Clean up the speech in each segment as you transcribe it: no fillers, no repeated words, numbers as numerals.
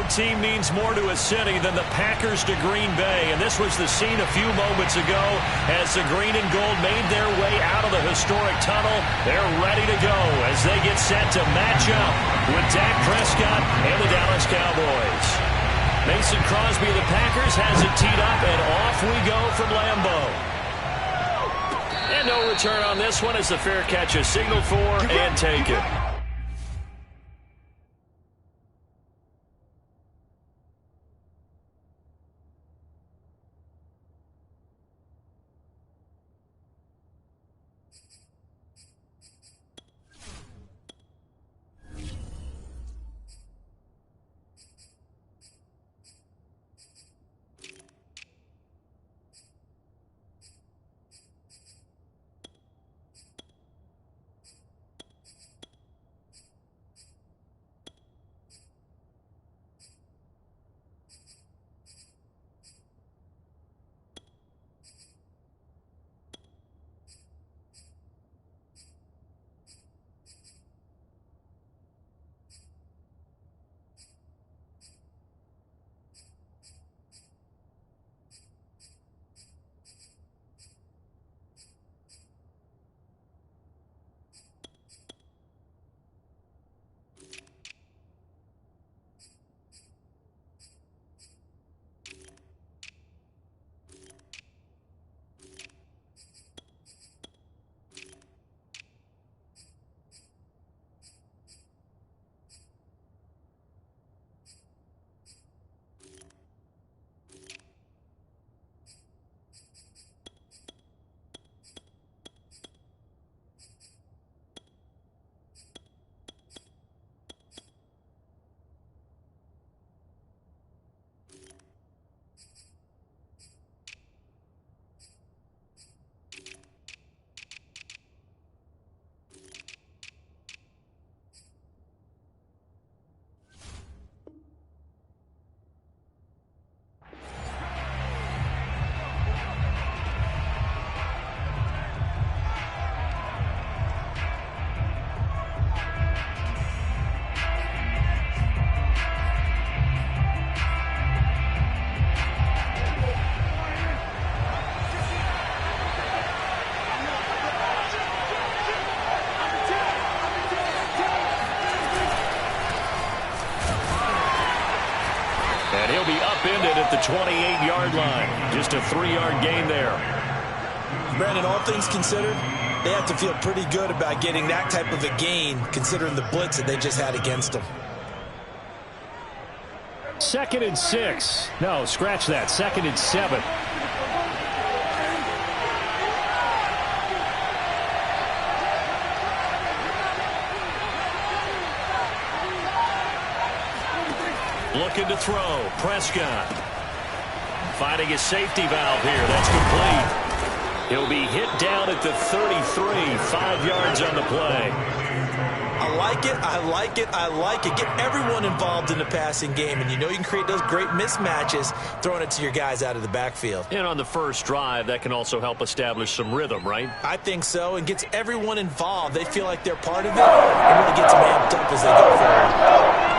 team means more to a city than the Packers to Green Bay, and this was the scene a few moments ago as the green and gold made their way out of the historic tunnel. They're ready to go as they get set to match up with Dak Prescott and the Dallas Cowboys. Mason Crosby of the Packers has it teed up, and off we go from Lambeau. And no return on this one as the fair catch is signaled for and taken. And he'll be upended at the 28-yard line. Just a 3-yard gain there. Brandon, all things considered, they have to feel pretty good about getting that type of a gain considering the blitz that they just had against them. 2nd and 6. No, scratch that. 2nd and 7. Looking to throw. Prescott. Finding his safety valve here. That's complete. He'll be hit down at the 33. 5 yards on the play. I like it. I like it. I like it. Get everyone involved in the passing game, and you know you can create those great mismatches throwing it to your guys out of the backfield. And on the first drive, that can also help establish some rhythm, right? I think so, and gets everyone involved. They feel like they're part of it, and really gets them amped up as they go forward.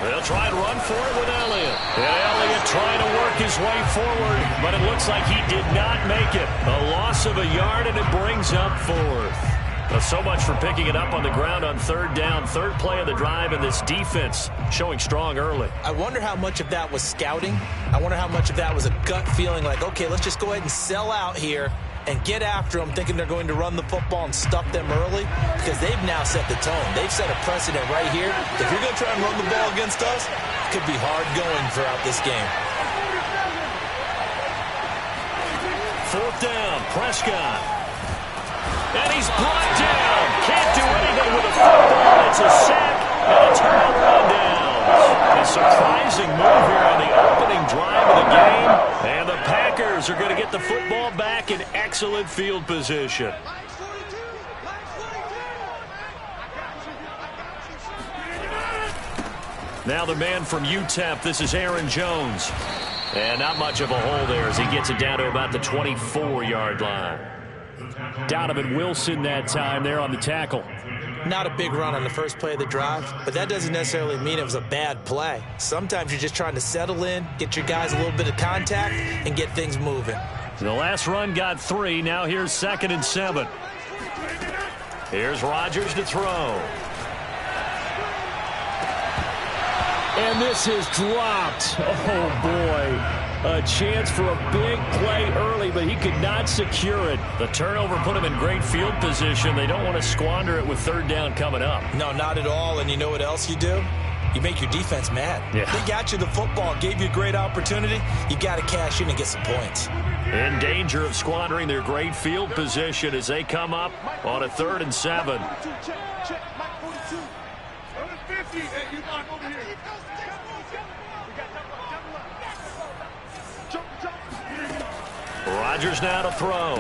They'll try and run for it with Elliott. And Elliott trying to work his way forward, but it looks like he did not make it. A loss of a yard, and it brings up 4th. So much for picking it up on the ground on 3rd down. 3rd play of the drive, and this defense showing strong early. I wonder how much of that was scouting. I wonder how much of that was a gut feeling like, okay, let's just go ahead and sell out here and get after them, thinking they're going to run the football and stuff them early, because they've now set the tone. They've set a precedent right here. If you're going to try and run the ball against us, it could be hard going throughout this game. 4th down, Prescott. And he's brought down. Can't do anything with a football. It's a sack and a turnover on downs. A surprising move here on the opening drive of the game. And the Packers are going to get the football back in excellent field position. Now the man from UTEP, this is Aaron Jones. And not much of a hole there as he gets it down to about the 24-yard line. Donovan Wilson that time there on the tackle. Not a big run on the first play of the drive, but that doesn't necessarily mean it was a bad play. Sometimes you're just trying to settle in, get your guys a little bit of contact, and get things moving. The last run got 3. Now here's 2nd and 7. Here's Rodgers to throw. And this is dropped. Oh, boy. A chance for a big play early, but he could not secure it. The turnover put him in great field position. They don't want to squander it with 3rd down coming up. No, not at all. And you know what else you do? You make your defense mad. Yeah. They got you the football, gave you a great opportunity. You got to cash in and get some points. In danger of squandering their great field position as they come up on a 3rd and 7. Rodgers now to throw.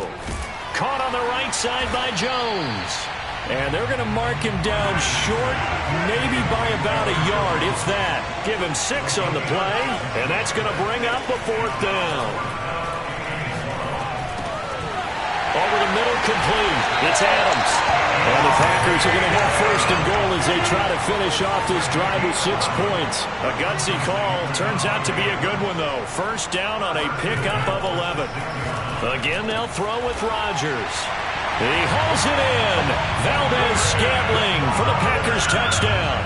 Caught on the right side by Jones. And they're going to mark him down short, maybe by about a yard, if that. Give him 6 on the play, and that's going to bring up a 4th down. Over the middle, complete. It's Adams. And the Packers are going to have 1st and goal as they try to finish off this drive with 6 points. A gutsy call. Turns out to be a good one, though. 1st down on a pickup of 11. Again, they'll throw with Rodgers. He hauls it in. Valdez-Scantling for the Packers touchdown.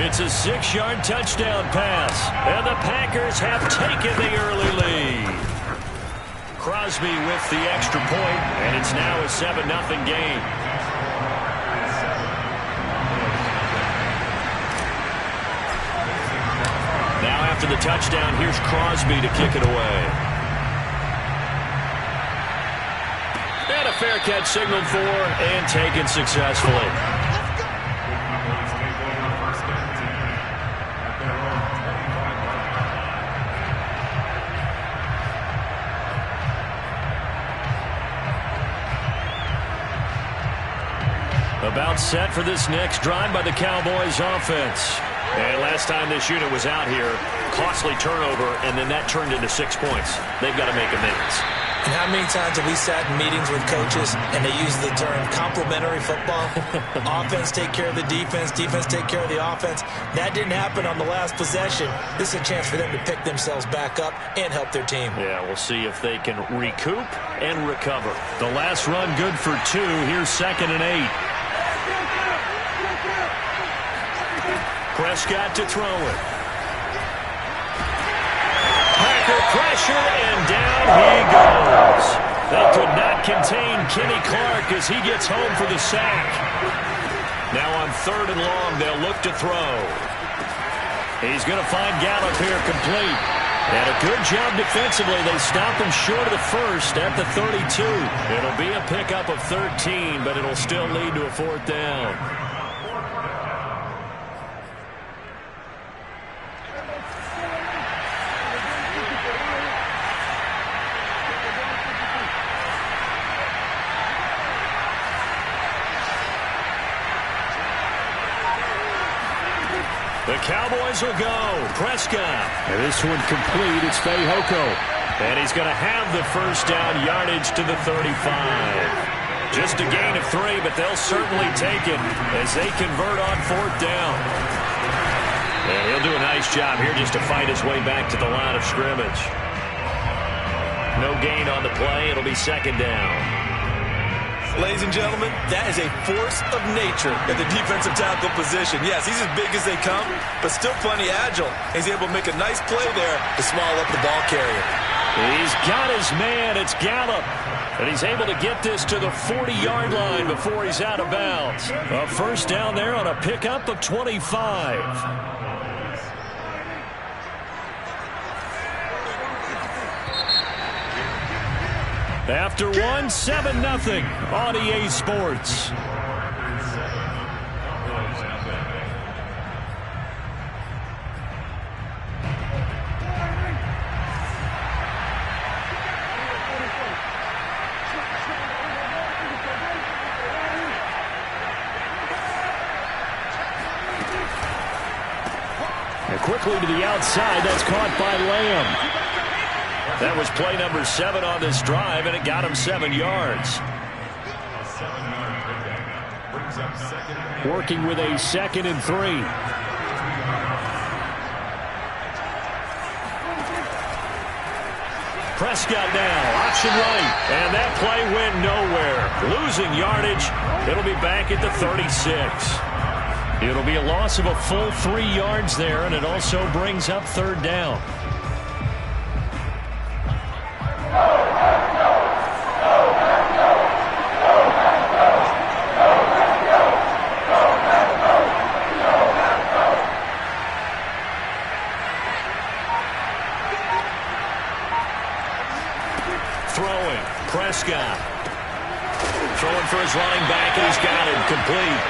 It's a 6-yard touchdown pass. And the Packers have taken the early lead. Crosby with the extra point, and it's now a 7-0 game. Now after the touchdown, here's Crosby to kick it away. And a fair catch signaled for and taken successfully. About set for this next drive by the Cowboys offense. And last time this unit was out here, costly turnover, and then that turned into 6 points. They've got to make amends. And how many times have we sat in meetings with coaches and they use the term complementary football? Offense take care of the defense, defense take care of the offense. That didn't happen on the last possession. This is a chance for them to pick themselves back up and help their team. Yeah, we'll see if they can recoup and recover. The last run good for 2. Here's 2nd and 8. Prescott to throw it. Packer pressure, and down he goes. They could not contain Kenny Clark as he gets home for the sack. Now on 3rd and long, they'll look to throw. He's going to find Gallup here complete. And a good job defensively. They stop him short of the 1st at the 32. It'll be a pickup of 13, but it'll still lead to a 4th down. The Cowboys will go. Prescott. And this one complete. It's Fehoko. And he's going to have the 1st down yardage to the 35. Just a gain of 3, but they'll certainly take it as they convert on 4th down. And he'll do a nice job here just to fight his way back to the line of scrimmage. No gain on the play. It'll be 2nd down. Ladies and gentlemen, that is a force of nature at the defensive tackle position. Yes, he's as big as they come, but still plenty agile. He's able to make a nice play there to small up the ball carrier. He's got his man. It's Gallup. And he's able to get this to the 40-yard line before he's out of bounds. A 1st down there on a pickup of 25. After one, 7-0 on EA Sports. And quickly to the outside, that's caught by Lamb. That was play number 7 on this drive, and it got him 7 yards. Working with a 2nd and 3. Prescott now, option right, and that play went nowhere. Losing yardage. It'll be back at the 36. It'll be a loss of a full 3 yards there, and it also brings up 3rd down. Throwing, Prescott. Throwing for his running back, and he's got it complete.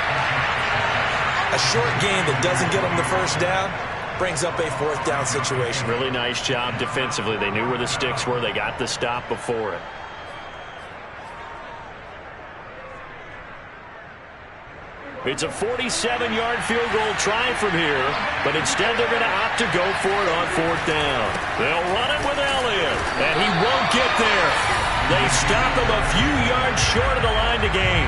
A short game that doesn't get him the 1st down brings up a 4th down situation. Really nice job defensively. They knew where the sticks were. They got the stop before it. It's a 47-yard field goal try from here, but instead they're going to opt to go for it on 4th down. They'll run it with Elliott, and he won't get there. They stop him a few yards short of the line to gain.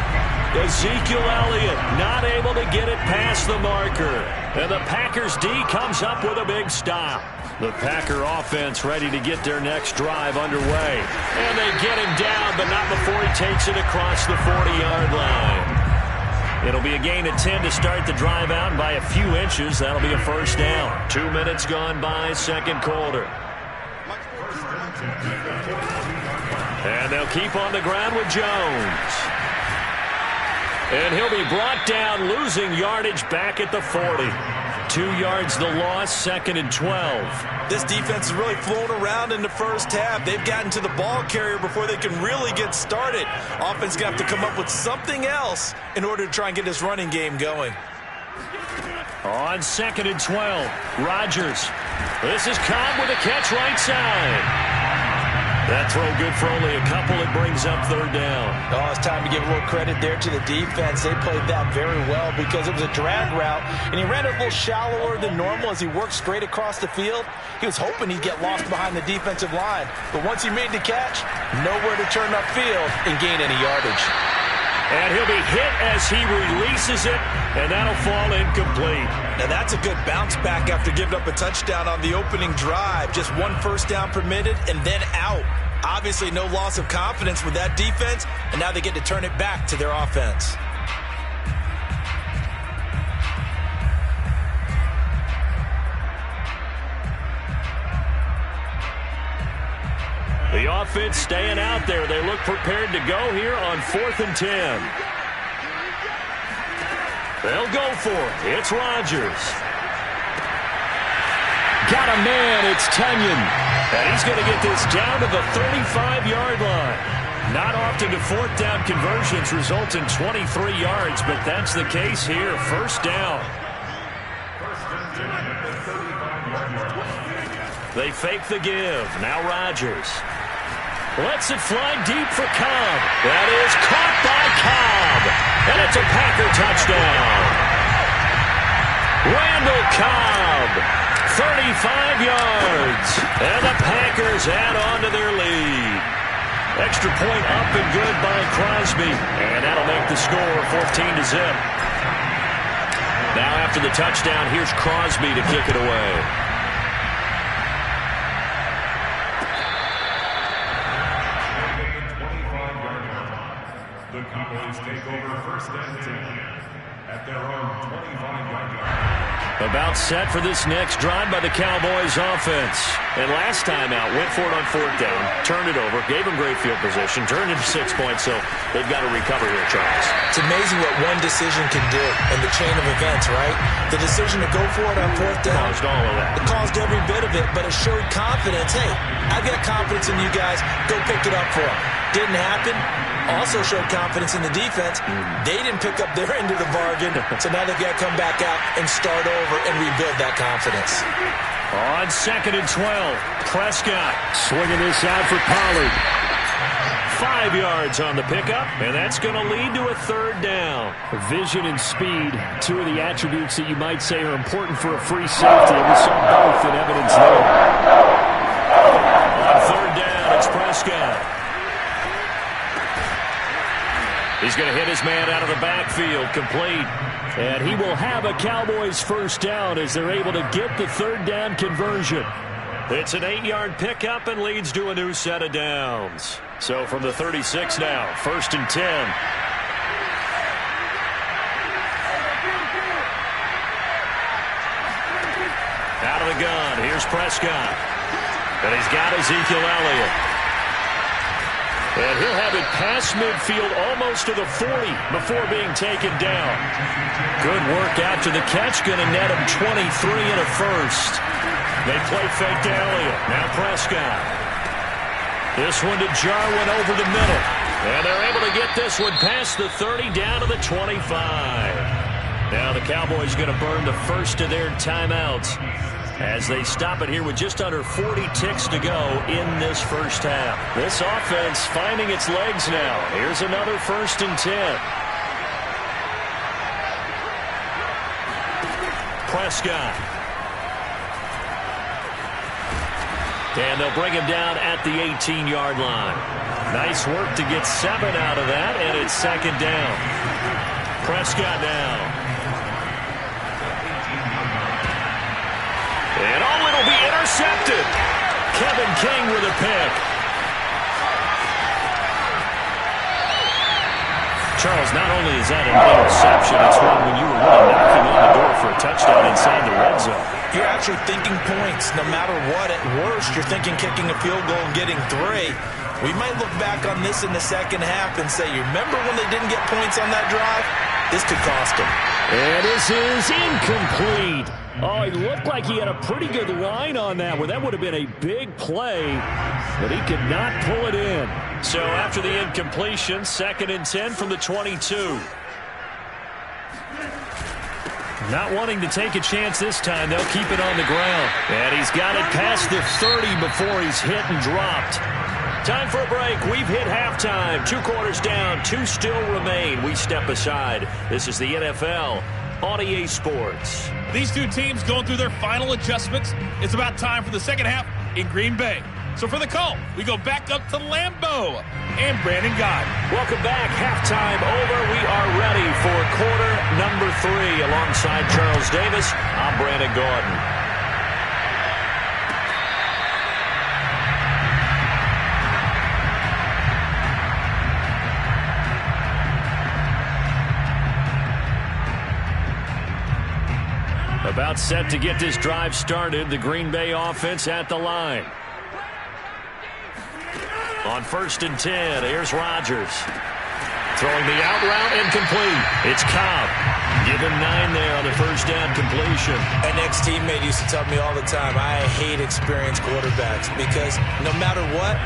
Ezekiel Elliott not able to get it past the marker. And the Packers D comes up with a big stop. The Packer offense ready to get their next drive underway. And they get him down, but not before he takes it across the 40-yard line. It'll be a gain of 10 to start the drive out, and by a few inches, that'll be a 1st down. 2 minutes gone by, 2nd quarter. And they'll keep on the ground with Jones. And he'll be brought down, losing yardage back at the 40. 2 yards the loss, 2nd and 12. This defense is really flown around in the 1st half. They've gotten to the ball carrier before they can really get started. Offense going to have to come up with something else in order to try and get this running game going. On 2nd and 12, Rodgers. This is Cobb with a catch right side. That throw good for only a couple. It brings up 3rd down. Oh, it's time to give a little credit there to the defense. They played that very well because it was a drag route, and he ran it a little shallower than normal as he worked straight across the field. He was hoping he'd get lost behind the defensive line, but once he made the catch, nowhere to turn upfield and gain any yardage. And he'll be hit as he releases it, and that'll fall incomplete. Now that's a good bounce back after giving up a touchdown on the opening drive. Just 1 1st down permitted and then out. Obviously no loss of confidence with that defense, and now they get to turn it back to their offense. The offense staying out there. They look prepared to go here on 4th and 10. They'll go for it. It's Rodgers. Got a man. It's Tunyon. And he's going to get this down to the 35-yard line. Not often do 4th down conversions result in 23 yards, but that's the case here. 1st down. They fake the give. Now Rodgers. Lets it fly deep for Cobb. That is caught by Cobb. And it's a Packer touchdown. Randall Cobb, 35 yards. And the Packers add on to their lead. Extra point up and good by Crosby. And that'll make the score 14-0. Now after the touchdown, here's Crosby to kick it away. The Cowboys take over 1st and 10 at their own 25-yard line. About set for this next drive by the Cowboys offense. And last time out, went for it on 4th down, turned it over, gave them great field position, turned it to 6 points, so they've got to recover here, Charles. It's amazing what one decision can do in the chain of events, right? The decision to go for it on 4th down. Caused all of that. It caused every bit of it, but it showed confidence. Hey, I've got confidence in you guys. Go pick it up for them. Didn't happen. Also showed confidence in the defense. They didn't pick up their end of the bargain, so now they've got to come back out and start over and rebuild that confidence. On 2nd and 12, Prescott swinging this out for Pollard. 5 yards on the pickup, and that's going to lead to a 3rd down. Vision and speed, 2 of the attributes that you might say are important for a free safety, and we saw both in evidence there. On 3rd He's going to hit his man out of the backfield, complete. And he will have a Cowboys first down as they're able to get the third down conversion. It's an 8-yard pickup and leads to a new set of downs. So from the 36 now, 1st and 10. Out of the gun, here's Prescott. And he's got Ezekiel Elliott. And he'll have it past midfield almost to the 40 before being taken down. Good work after the catch, going to net him 23 and a first. They play fake to Elliott. Now Prescott. This one to Jarwin over the middle. And they're able to get this one past the 30 down to the 25. Now the Cowboys going to burn the first of their timeouts as they stop it here with just under 40 ticks to go in this first half. This offense finding its legs now. Here's another 1st and 10. Prescott. And they'll bring him down at the 18-yard line. Nice work to get 7 out of that, and it's 2nd down. Prescott now. And it'll be intercepted. Kevin King with a pick. Charles, not only is that an interception, it's one when you were really knocking on the door for a touchdown inside the red zone. You're actually thinking points. No matter what, at worst, you're thinking kicking a field goal and getting 3. We might look back on this in the second half and say, you remember when they didn't get points on that drive? This could cost them. And this is incomplete. Oh, he looked like he had a pretty good line on that one. That would have been a big play, but he could not pull it in. So after the incompletion, 2nd and 10 from the 22. Not wanting to take a chance this time, they'll keep it on the ground. And he's got it past the 30 before he's hit and dropped. Time for a break. We've hit halftime. 2 quarters down, 2 still remain. We step aside. This is the NFL on EA Sports. These two teams going through their final adjustments. It's about time for the second half in Green Bay. So for the call, we go back up to Lambeau and Brandon Gaudin. Welcome back. Halftime over. We are ready for quarter number 3. Alongside Charles Davis, I'm Brandon Gaudin. About set to get this drive started. The Green Bay offense at the line. On 1st and 10, here's Rodgers. Throwing the out route incomplete. It's Cobb. Give him 9 there on the first down completion. An ex-teammate used to tell me all the time, I hate experienced quarterbacks because no matter what,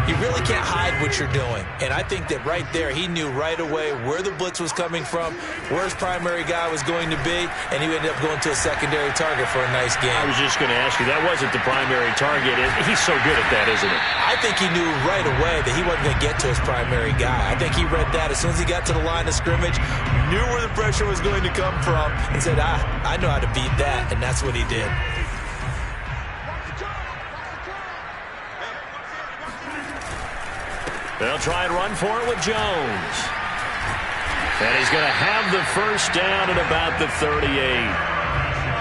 you really can't hide what you're doing. And I think that right there, he knew right away where the blitz was coming from, where his primary guy was going to be, and he ended up going to a secondary target for a nice game. I was just going to ask you, that wasn't the primary target. He's so good at that, isn't it? I think he knew right away that he wasn't going to get to his primary guy. I think he read that as soon as he got to the line of scrimmage, knew where the pressure was going to come from, and said, I know how to beat that, and that's what he did. They'll try and run for it with Jones. And he's going to have the first down at about the 38.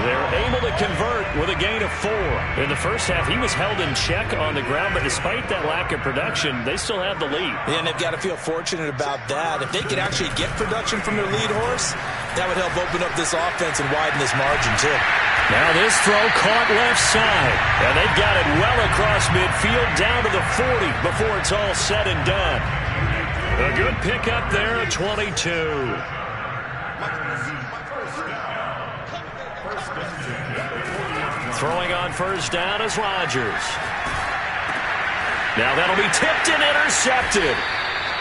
They're able to convert with a gain of 4. In the first half, he was held in check on the ground, but despite that lack of production, they still have the lead. Yeah, and they've got to feel fortunate about that. If they could actually get production from their lead horse, that would help open up this offense and widen this margin, too. Now this throw caught left side. And they've got it well across midfield down to the 40 before it's all said and done. A good pickup there at 22. Throwing on first down is Rodgers. Now that'll be tipped and intercepted.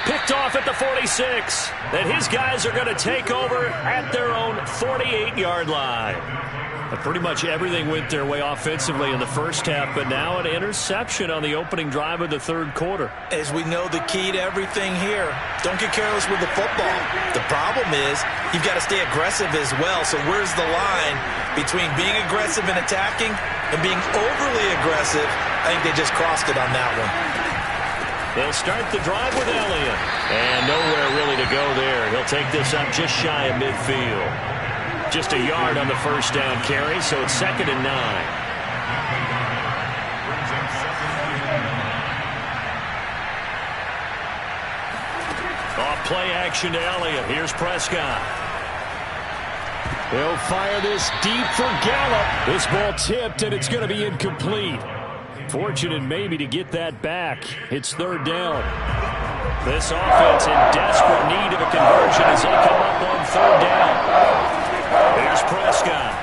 Picked off at the 46. Then his guys are going to take over at their own 48-yard line. But pretty much everything went their way offensively in the first half, but now an interception on the opening drive of the third quarter. As we know, the key to everything here, don't get careless with the football. The problem is you've got to stay aggressive as well. So where's the line between being aggressive and attacking and being overly aggressive? I think they just crossed it on that one. They'll start the drive with Elliott. And nowhere really to go there. He'll take this up just shy of midfield. Just a yard on the first down carry, so it's 2nd and 9. Off play action to Elliott. Here's Prescott. They'll fire this deep for Gallup. This ball tipped, and it's going to be incomplete. Fortunate maybe to get that back. It's 3rd down. This offense in desperate need of a conversion as they come up on 3rd down. Here's Prescott.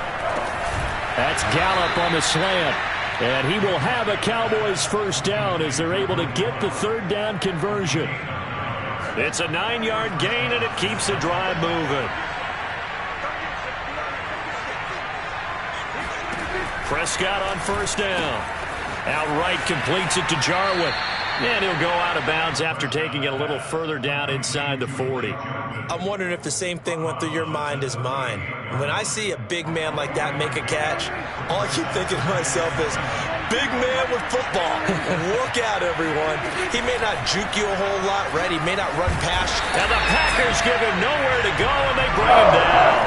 That's Gallup on the slant. And he will have a Cowboys first down as they're able to get the 3rd down conversion. It's a 9-yard gain, and it keeps the drive moving. Prescott on first down. Outright completes it to Jarwin. And he'll go out of bounds after taking it a little further down inside the 40. I'm wondering if the same thing went through your mind as mine. When I see a big man like that make a catch, all I keep thinking to myself is, big man with football. Work out, everyone. He may not juke you a whole lot, right? He may not run past you. And the Packers give him nowhere to go, and they bring him down.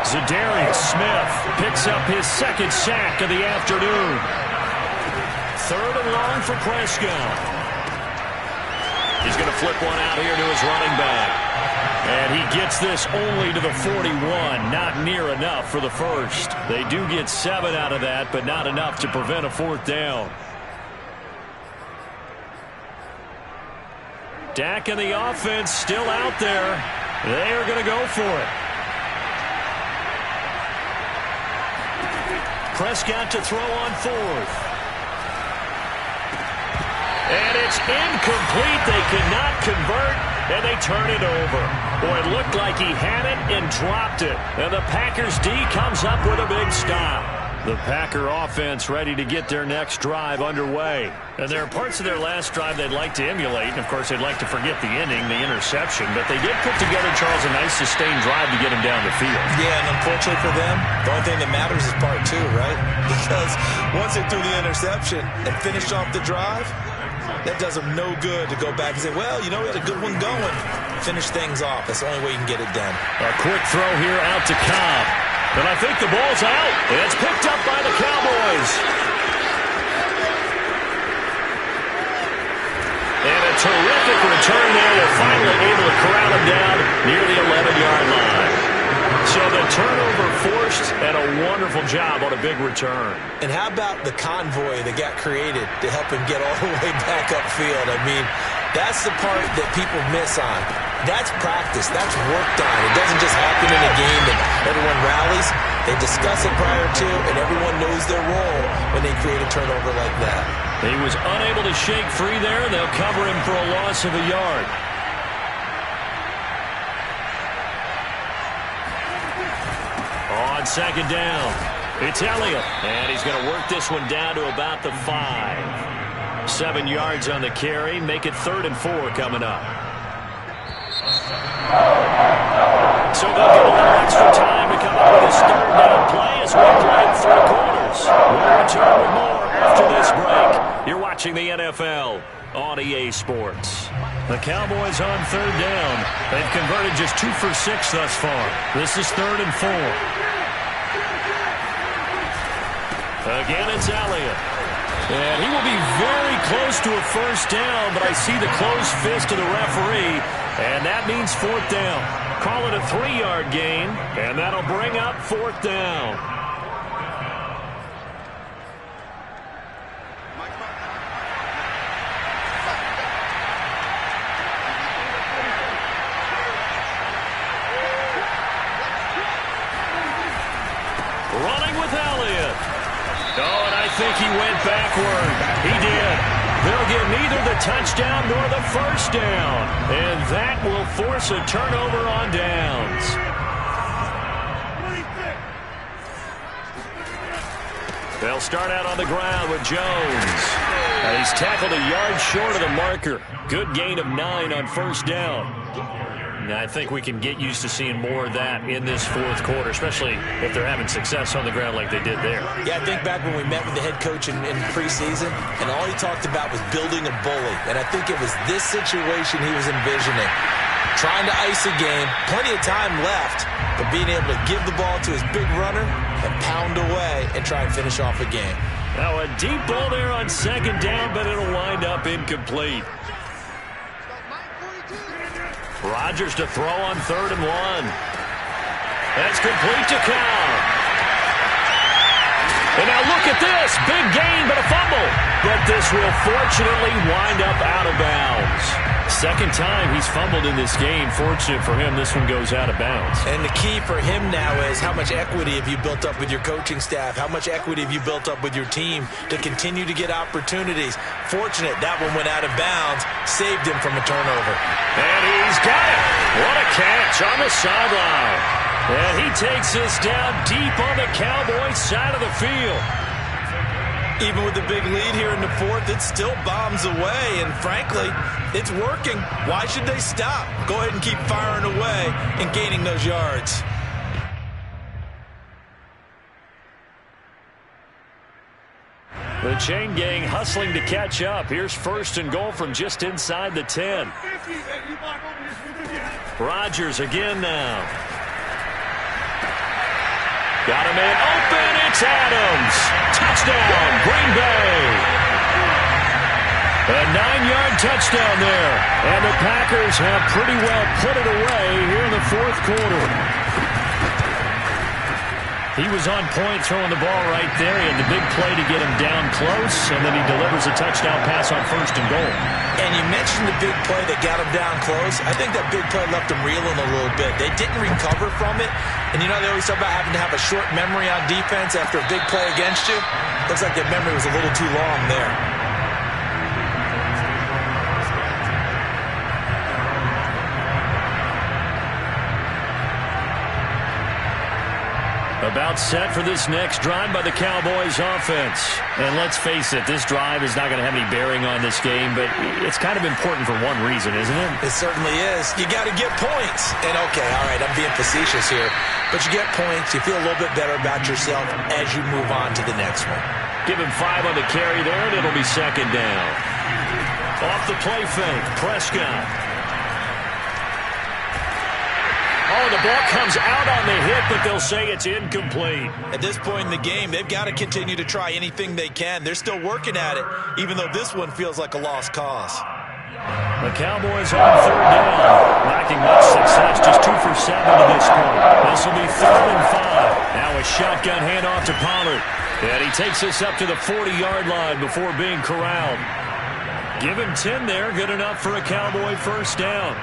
Zadarius Smith picks up his 2nd sack of the afternoon. 3rd and long for Prescott. He's going to flip one out here to his running back. And he gets this only to the 41. Not near enough for the first. They do get 7 out of that, but not enough to prevent a 4th down. Dak and the offense still out there. They are going to go for it. Prescott to throw on 4th. And it's incomplete. They could not convert, and they turn it over. Boy, it looked like he had it and dropped it. And the Packers D comes up with a big stop. The Packer offense ready to get their next drive underway. And there are parts of their last drive they'd like to emulate. And, of course, they'd like to forget the ending, the interception. But they did put together, Charles, a nice sustained drive to get him down the field. Yeah, and unfortunately for them, the only thing that matters is part 2, right? Because once they threw the interception and finished off the drive, that does them no good to go back and say, well, you know, we had a good one going. Finish things off. That's the only way you can get it done. A quick throw here out to Cobb. And I think the ball's out. It's picked up by the Cowboys. And a terrific return there. They're finally able to corral him down near the 11-yard line. So the turnover forced, and a wonderful job on a big return. And how about the convoy that got created to help him get all the way back upfield? I mean, that's the part that people miss on. That's practice. That's worked on. It doesn't just happen in a game and everyone rallies. They discuss it prior to, and everyone knows their role when they create a turnover like that. He was unable to shake free there. They'll cover him for a loss of a yard. On 2nd down, it's Elliott. And he's going to work this one down to about the 5. 7 yards on the carry. Make it 3rd and 4 coming up. So they'll get a little extra time to come up with this 3rd down play as we play 3 quarters. We'll return with more after this break. You're watching the NFL on EA Sports. The Cowboys on 3rd down. They've converted just 2 for 6 thus far. This is 3rd and 4. Again, it's Elliott. And he will be very close to a first down, but I see the closed fist of the referee, and that means 4th down. Call it a 3-yard gain, and that'll bring up 4th down. Running with Elliott. Oh, and I think he went backward. He did. They'll get neither the touchdown nor the first down. And that will force a turnover on downs. They'll start out on the ground with Jones. He's tackled a yard short of the marker. Good gain of 9 on first down. I think we can get used to seeing more of that in this 4th quarter, especially if they're having success on the ground like they did there. Yeah, I think back when we met with the head coach in preseason, and all he talked about was building a bully. And I think it was this situation he was envisioning. trying to ice a game, plenty of time left, but being able to give the ball to his big runner and pound away and try and finish off a game. Now a deep ball there on second down, but it'll wind up incomplete. Rodgers to throw on 3rd and 1. That's complete to Cow. And now look at this. Big gain, but a fumble. But this will fortunately wind up out of bounds. Second time he's fumbled in this game. Fortunate for him, this one goes out of bounds. And the key for him now is how much equity have you built up with your coaching staff? How much equity have you built up with your team to continue to get opportunities? Fortunate that one went out of bounds, saved him from a turnover. And he's got it. What a catch on the sideline. And he takes this down deep on the Cowboys side of the field. Even with the big lead here in the 4th, it still bombs away, and frankly, it's working. Why should they stop? Go ahead and keep firing away and gaining those yards. The chain gang hustling to catch up. Here's 1st and goal from just inside the 10. Rodgers again now. Got a man open. It's Adams. Touchdown, Green Bay. A 9-yard touchdown there. And the Packers have pretty well put it away here in the 4th quarter. He was on point throwing the ball right there. He had the big play to get him down close, and then he delivers a touchdown pass on 1st and goal. And you mentioned the big play that got him down close. I think that big play left him reeling a little bit. They didn't recover from it. And you know, they always talk about having to have a short memory on defense after a big play against you. Looks like that memory was a little too long there. About set for this next drive by the Cowboys offense. And let's face it, this drive is not going to have any bearing on this game, but it's kind of important for one reason, isn't it? It certainly is. You got to get points. And okay, all right, I'm being facetious here, but you get points, you feel a little bit better about yourself as you move on to the next one. Give him 5 on the carry there, and it'll be second down. Off the play fake, Prescott. Oh, the ball comes out on the hit, but they'll say it's incomplete. At this point in the game, they've got to continue to try anything they can. They're still working at it, even though this one feels like a lost cause. The Cowboys on 3rd down. Lacking much success, just 2 for 7 to this point. This will be 3rd and 5. Now a shotgun handoff to Pollard. And he takes us up to the 40-yard line before being corralled. Give him 10 there, good enough for a Cowboy 1st down.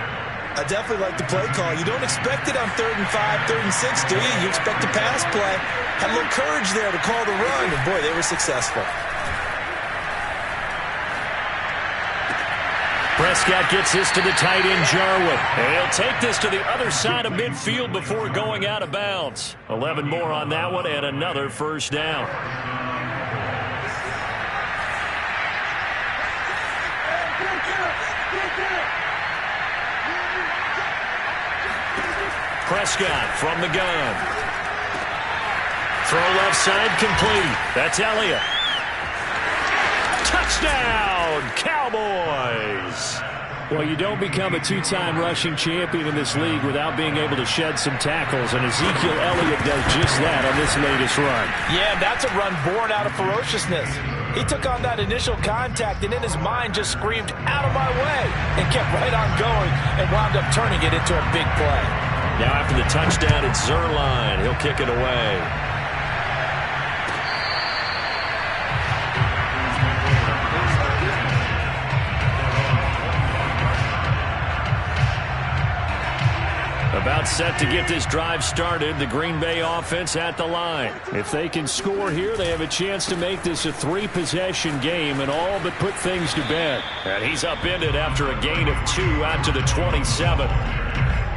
I definitely like the play call. You don't expect it on 3rd and 5, 3rd and 6, do you? You expect a pass play. Had a little courage there to call the run, and boy, they were successful. Prescott gets this to the tight end, Jarwin. And he'll take this to the other side of midfield before going out of bounds. 11 more on that one, and another 1st down. Prescott from the gun. Throw left side complete. That's Elliott. Touchdown, Cowboys. Well, you don't become a 2-time rushing champion in this league without being able to shed some tackles, and Ezekiel Elliott does just that on this latest run. Yeah, that's a run born out of ferociousness. He took on that initial contact and in his mind just screamed, "Out of my way," and kept right on going and wound up turning it into a big play. Now after the touchdown, it's Zerline. He'll kick it away. About set to get this drive started. The Green Bay offense at the line. If they can score here, they have a chance to make this a 3-possession game and all but put things to bed. And he's upended after a gain of 2 out to the 27.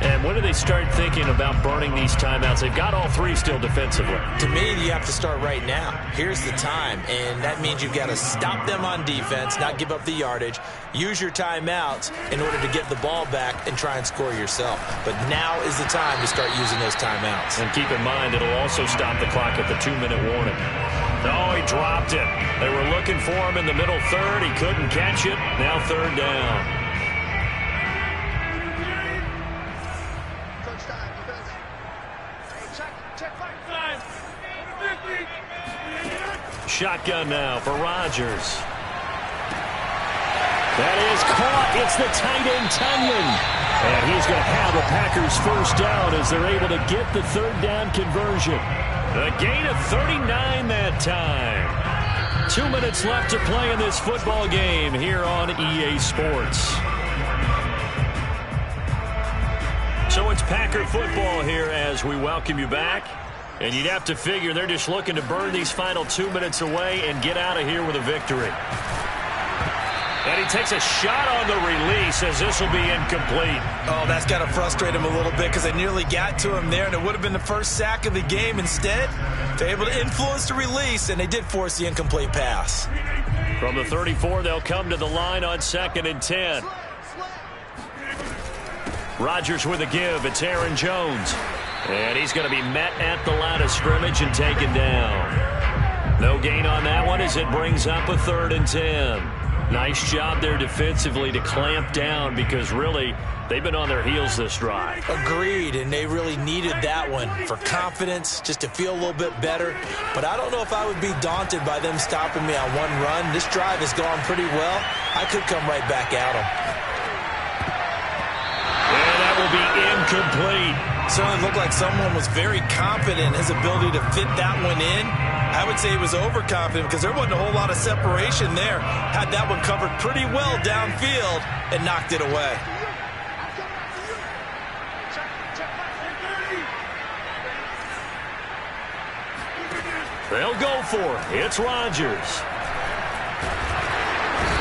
And when do they start thinking about burning these timeouts? They've got all 3 still defensively. To me, you have to start right now. Here's the time, and that means you've got to stop them on defense, not give up the yardage, use your timeouts in order to get the ball back and try and score yourself. But now is the time to start using those timeouts. And keep in mind, it'll also stop the clock at the 2-minute warning. No, he dropped it. They were looking for him in the middle third. He couldn't catch it. Now 3rd down. shotgun now for Rodgers. That is caught. It's the tight end, Tunyon. And he's going to have the Packers first down as they're able to get the third down conversion. A gain of 39 that time. 2 minutes left to play in this football game here on EA Sports. So it's Packer football here as we welcome you back. And you'd have to figure they're just looking to burn these final 2 minutes away and get out of here with a victory. And he takes a shot on the release as this will be incomplete. Oh, that's got to frustrate him a little bit because they nearly got to him there, and it would have been the first sack of the game. Instead, they're able to influence the release, and they did force the incomplete pass. From the 34, they'll come to the line on 2nd and 10. Rodgers with a give. It's Aaron Jones. And he's going to be met at the line of scrimmage and taken down. No gain on that one as it brings up a 3rd and 10. Nice job there defensively to clamp down because really they've been on their heels this drive. Agreed, and they really needed that one for confidence, just to feel a little bit better. But I don't know if I would be daunted by them stopping me on one run. This drive has gone pretty well. I could come right back at them. And that will be incomplete. Certainly looked like someone was very confident in his ability to fit that one in. I would say he was overconfident because there wasn't a whole lot of separation there. Had that one covered pretty well downfield and knocked it away. They'll go for it. It's Rodgers.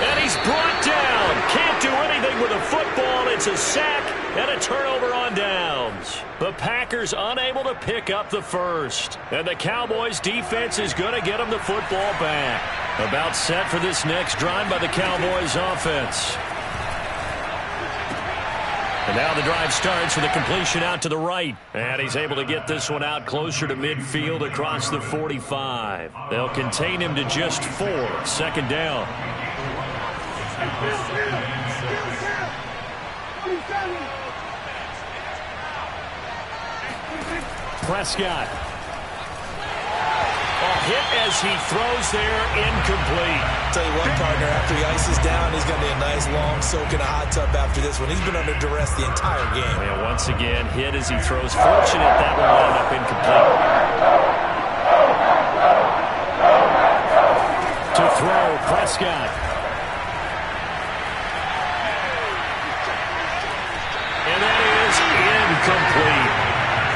And he's brought down. Can't do anything with a football. It's a sack and a turnover on downs. The Packers unable to pick up the first. And the Cowboys defense is going to get them the football back. About set for this next drive by the Cowboys offense. And now the drive starts with a completion out to the right. And he's able to get this one out closer to midfield across the 45. They'll contain him to just 4. 2nd down. Prescott. Hit as he throws there, incomplete. Tell you what, partner, after he ices down, he's going to be a nice long soak in a hot tub after this one. He's been under duress the entire game. And once again, hit as he throws. Fortunate that one wound up incomplete. To throw, Prescott. And that is incomplete.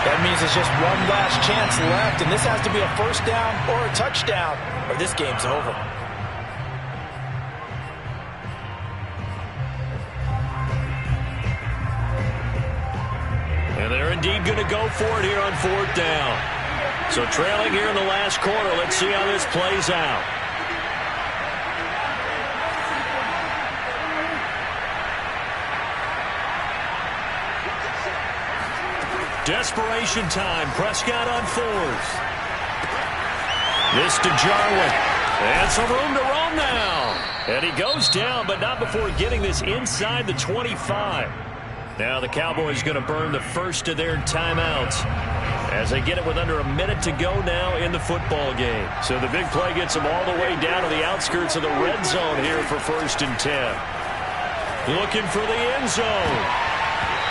That means there's just one last chance left, and this has to be a first down or a touchdown, or this game's over. And they're indeed going to go for it here on 4th down. So trailing here in the last quarter, let's see how this plays out. Desperation time. Prescott on 4th. This to Jarwin. And some room to roam now. And he goes down, but not before getting this inside the 25. Now the Cowboys going to burn the first of their timeouts as they get it with under a minute to go now in the football game. So the big play gets them all the way down to the outskirts of the red zone here for 1st and 10. Looking for the end zone.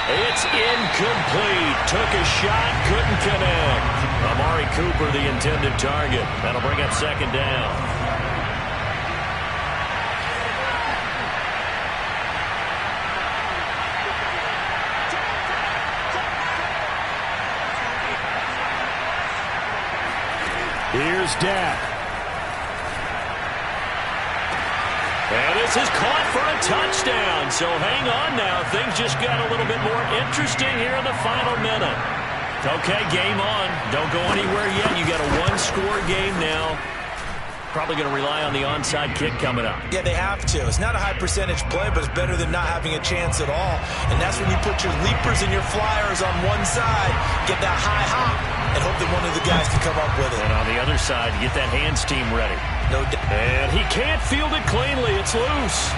It's incomplete. Took a shot, couldn't connect. Amari Cooper, the intended target. That'll bring up 2nd down. Here's Dak. And this is caught for a touchdown. So hang on now. Things just got a little bit more interesting here in the final minute. Okay, game on. Don't go anywhere yet. You got a 1-score game now. Probably going to rely on the onside kick coming up. Yeah, they have to. It's not a high percentage play, but it's better than not having a chance at all. And that's when you put your leapers and your flyers on one side, get that high hop, and hope that one of the guys can come up with it. And on the other side, get that hands team ready. No doubt. And he can't field it cleanly. It's loose.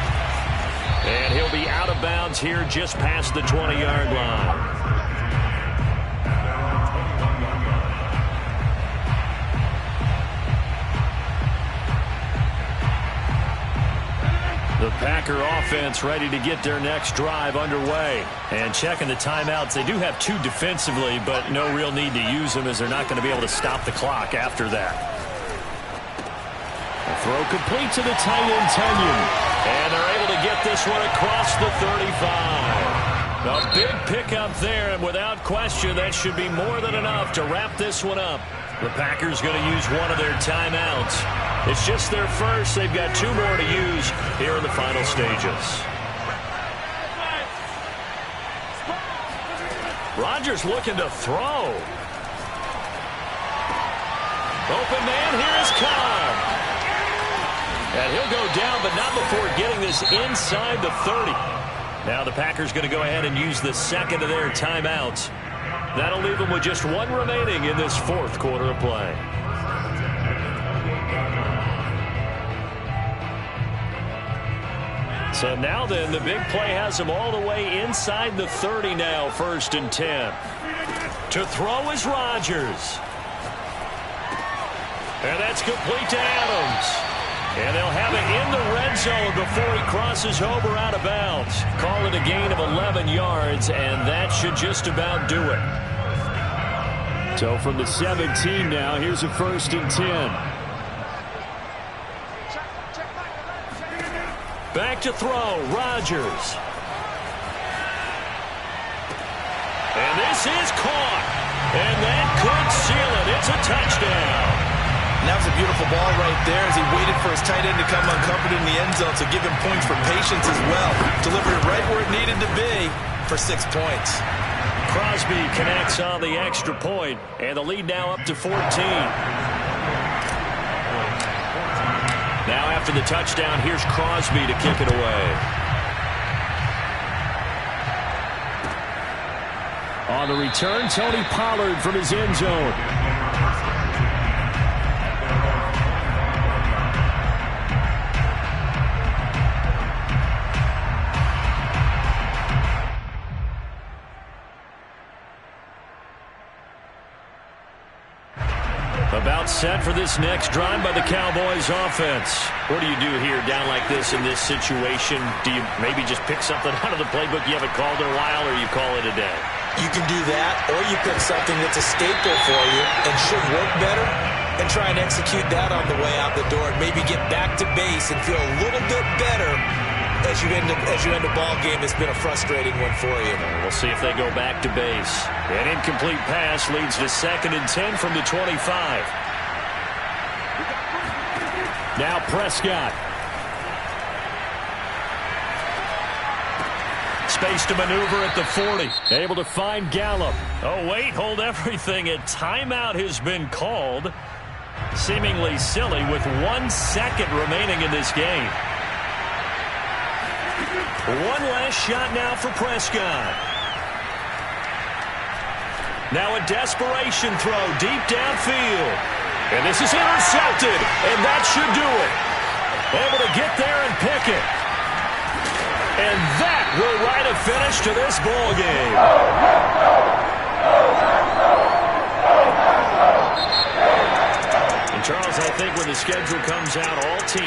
And he'll be out of bounds here just past the 20-yard line. offense ready to get their next drive underway. And checking the timeouts, they do have 2 defensively, but no real need to use them as they're not going to be able to stop the clock after that. A throw complete to the tight end, Tunyon. And they're able to get this one across the 35. A big pickup there, and without question, that should be more than enough to wrap this one up. The Packers going to use one of their timeouts. It's just their first. They've got 2 more to use here in the final stages. Rodgers looking to throw. Open man, here is Carr. And he'll go down, but not before getting this inside the 30. Now the Packers going to go ahead and use the second of their timeouts. That'll leave them with just 1 remaining in this 4th quarter of play. So now then, the big play has them all the way inside the 30 now, 1st and 10. To throw is Rodgers. And that's complete to Adams. And they'll have it in the red zone before he crosses over out of bounds. Call it a gain of 11 yards, and that should just about do it. So from the 17 now, here's a 1st and 10. Back to throw, Rodgers. And this is caught. And that could seal it. It's a touchdown. And that was a beautiful ball right there as he waited for his tight end to come uncovered in the end zone, so give him points for patience as well. Delivered it right where it needed to be for 6 points. Crosby connects on the extra point, and the lead now up to 14. Now after the touchdown, here's Crosby to kick it away. On the return, Tony Pollard from his end zone. About set for this next drive by the Cowboys offense. What do you do here down like this in this situation? Do you maybe just pick something out of the playbook you haven't called in a while, or you call it a day? You can do that, or you pick something that's a staple for you and should work better and try and execute that on the way out the door and maybe get back to base and feel a little bit better as you end a ball game that's been a frustrating one for you. We'll see if they go back to base. An incomplete pass leads to 2nd and 10 from the 25. Now Prescott. Space to maneuver at the 40. Able to find Gallup. Oh, wait, hold everything. A timeout has been called. Seemingly silly with 1 second remaining in this game. One last shot now for Prescott. Now a desperation throw deep downfield. And this is intercepted, and that should do it. Able to get there and pick it. And that will write a finish to this ball game. And Charles, I think when the schedule comes out, all teams